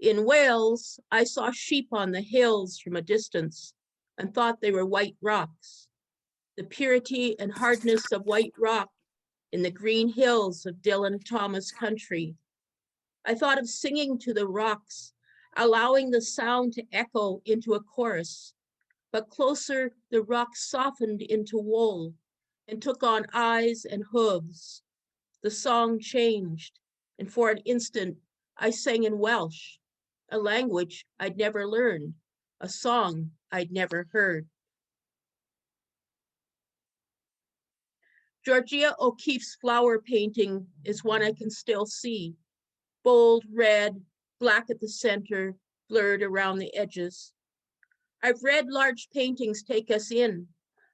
In Wales, I saw sheep on the hills from a distance and thought they were white rocks. The purity and hardness of white rock in the green hills of Dylan Thomas country. I thought of singing to the rocks, allowing the sound to echo into a chorus. But closer, the rocks softened into wool and took on eyes and hooves. The song changed, and for an instant, I sang in Welsh, a language I'd never learned, a song I'd never heard. Georgia O'Keeffe's flower painting is one I can still see. Bold red, black at the center, blurred around the edges. I've read large paintings take us in.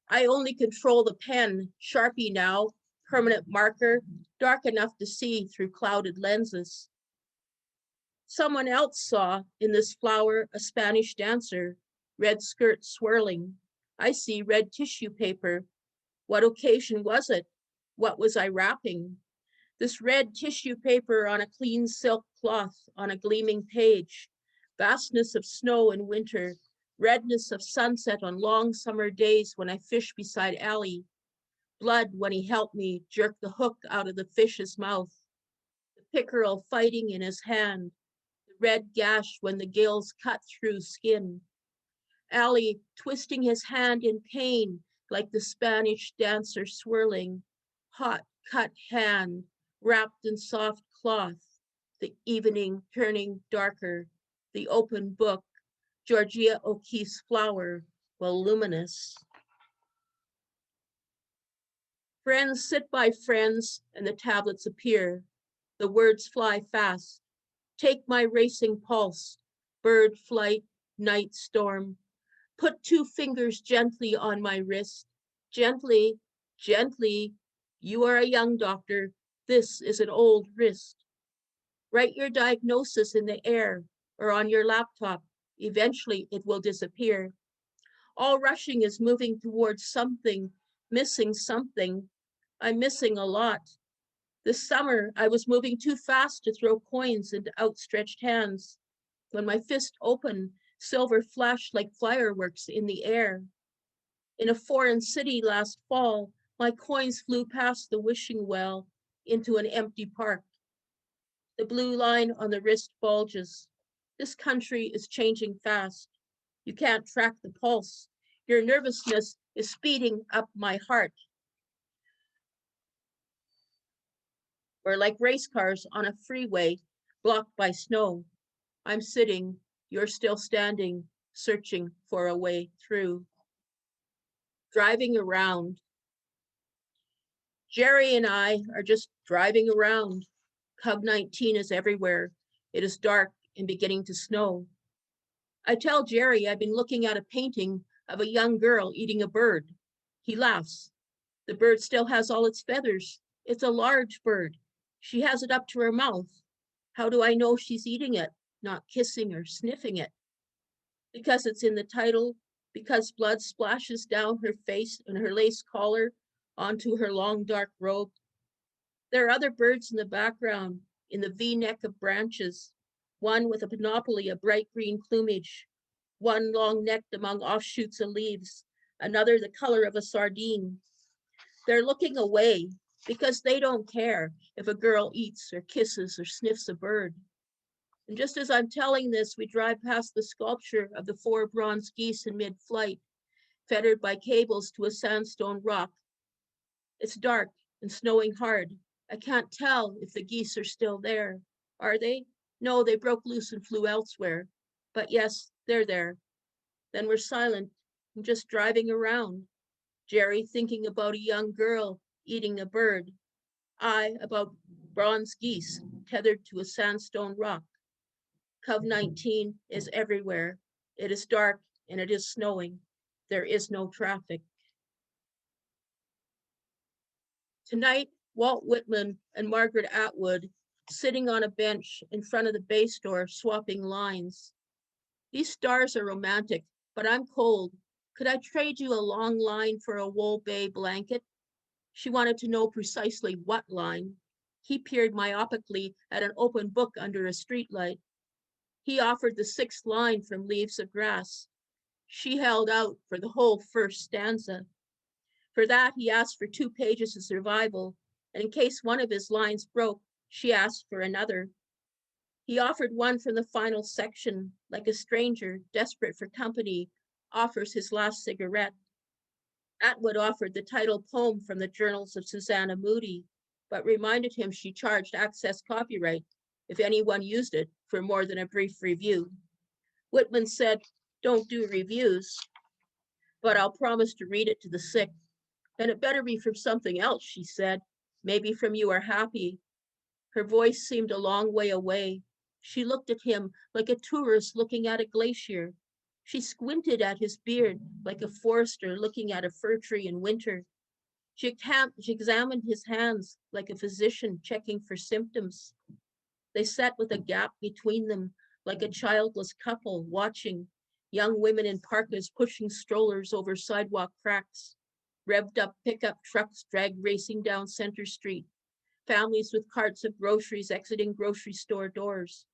I only control the pen, Sharpie now, permanent marker, dark enough to see through clouded lenses. Someone else saw in this flower a Spanish dancer, red skirt swirling. I see red tissue paper. What occasion was it? What was I wrapping? This red tissue paper on a clean silk cloth on a gleaming page, vastness of snow in winter, redness of sunset on long summer days when I fish beside Allie, blood when he helped me jerk the hook out of the fish's mouth, the pickerel fighting in his hand, the red gash when the gills cut through skin, Allie twisting his hand in pain like the Spanish dancer swirling, hot cut hand wrapped in soft cloth, the evening turning darker, the open book, Georgia O'Keeffe's flower, voluminous. Friends sit by friends and the tablets appear. The words fly fast. Take my racing pulse, bird flight, night storm. Put 2 fingers gently on my wrist. Gently, gently. You are a young doctor. This is an old wrist. Write your diagnosis in the air or on your laptop. Eventually it will disappear. All rushing is moving towards something, missing something. I'm missing a lot. This summer, I was moving too fast to throw coins into outstretched hands. When my fist opened, silver flashed like fireworks in the air. In a foreign city last fall, my coins flew past the wishing well into an empty park. The blue line on the wrist bulges. This country is changing fast. You can't track the pulse. Your nervousness is speeding up my heart. We're like race cars on a freeway blocked by snow. I'm sitting, you're still standing, searching for a way through. Driving around. Jerry and I are just driving around. Cub 19 is everywhere. It is dark and beginning to snow. I tell Jerry I've been looking at a painting of a young girl eating a bird. He laughs. The bird still has all its feathers. It's a large bird. She has it up to her mouth. How do I know she's eating it, not kissing or sniffing it? Because it's in the title, because blood splashes down her face and her lace collar onto her long dark robe. There are other birds in the background, in the V-neck of branches, one with a panoply of bright green plumage, one long-necked among offshoots of leaves, another the color of a sardine. They're looking away because they don't care if a girl eats or kisses or sniffs a bird. And just as I'm telling this, we drive past the sculpture of the 4 bronze geese in mid-flight, fettered by cables to a sandstone rock. It's dark and snowing hard. I can't tell if the geese are still there. Are they? No, they broke loose and flew elsewhere. But yes, they're there. Then we're silent and just driving around. Jerry thinking about a young girl eating a bird. I about bronze geese tethered to a sandstone rock. Cub 19 is everywhere. It is dark and it is snowing. There is no traffic. Tonight, Walt Whitman and Margaret Atwood sitting on a bench in front of the Bay Store swapping lines. These stars are romantic, but I'm cold. Could I trade you a long line for a wool bay blanket? She wanted to know precisely what line. He peered myopically at an open book under a streetlight. He offered the sixth line from Leaves of Grass. She held out for the whole first stanza. For that, he asked for 2 pages of survival, and in case one of his lines broke, she asked for another. He offered one from the final section, like a stranger desperate for company offers his last cigarette. Atwood offered the title poem from the Journals of Susanna Moodie, but reminded him she charged access copyright if anyone used it for more than a brief review. Whitman said, "Don't do reviews, but I'll promise to read it to the sick. And it better be from something else," she said. "Maybe from You Are Happy." Her voice seemed a long way away. She looked at him like a tourist looking at a glacier. She squinted at his beard like a forester looking at a fir tree in winter. She examined his hands like a physician checking for symptoms. They sat with a gap between them like a childless couple watching, young women in parkas pushing strollers over sidewalk cracks, revved up pickup trucks drag racing down Center Street, families with carts of groceries exiting grocery store doors.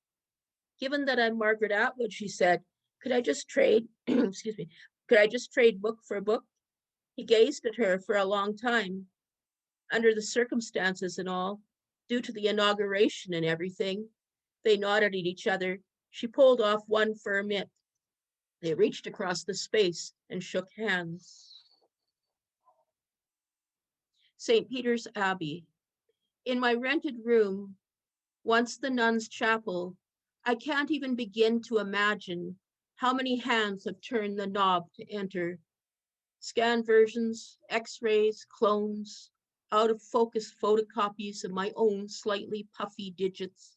"Given that I'm Margaret Atwood," she said, "could I just trade, excuse me, could I just trade book for book?" He gazed at her for a long time. Under the circumstances and all, due to the inauguration and everything, they nodded at each other. She pulled off one fur mitt. They reached across the space and shook hands. St. Peter's Abbey. In my rented room, once the nuns' chapel, I can't even begin to imagine how many hands have turned the knob to enter. Scan versions, x-rays, clones, out of focus photocopies of my own slightly puffy digits.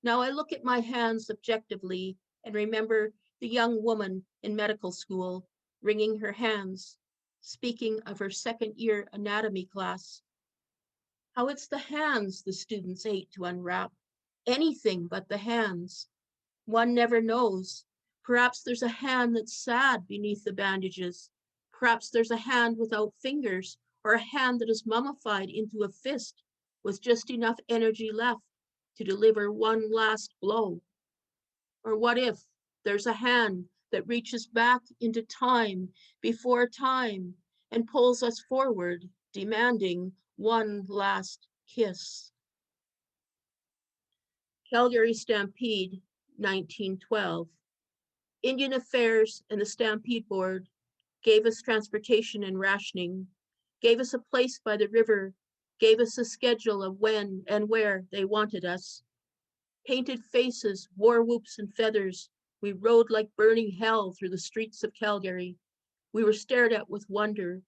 Now I look at my hands objectively and remember the young woman in medical school wringing her hands, speaking of her second-year anatomy class. How it's the hands the students hate to unwrap. Anything but the hands. One never knows. Perhaps there's a hand that's sad beneath the bandages. Perhaps there's a hand without fingers, or a hand that is mummified into a fist with just enough energy left to deliver one last blow. Or what if there's a hand that reaches back into time before time and pulls us forward, demanding one last kiss? Calgary Stampede, 1912. Indian Affairs and the Stampede Board gave us transportation and rationing, gave us a place by the river, gave us a schedule of when and where they wanted us. Painted faces, war whoops and feathers, we rode like burning hell through the streets of Calgary. We were stared at with wonder,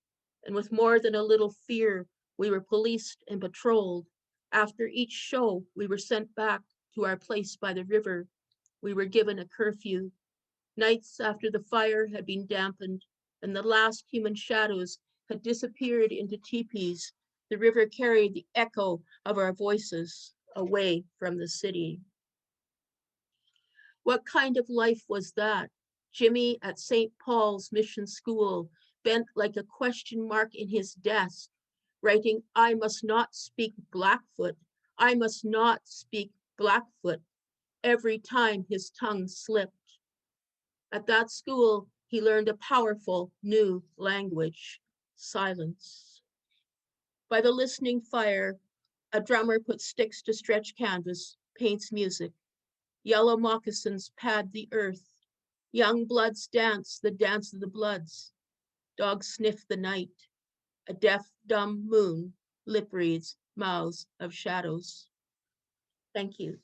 and with more than a little fear, we were policed and patrolled. After each show, we were sent back to our place by the river. We were given a curfew. Nights after the fire had been dampened and the last human shadows had disappeared into teepees, the river carried the echo of our voices away from the city. What kind of life was that? Jimmy at St. Paul's Mission School, bent like a question mark in his desk, writing, "I must not speak Blackfoot. I must not speak Blackfoot," every time his tongue slipped. At that school, he learned a powerful new language, silence. By the listening fire, a drummer puts sticks to stretch canvas, paints music. Yellow moccasins pad the earth. Young bloods dance the dance of the bloods. Dogs sniff the night. A deaf, dumb moon lip reads mouths of shadows. Thank you.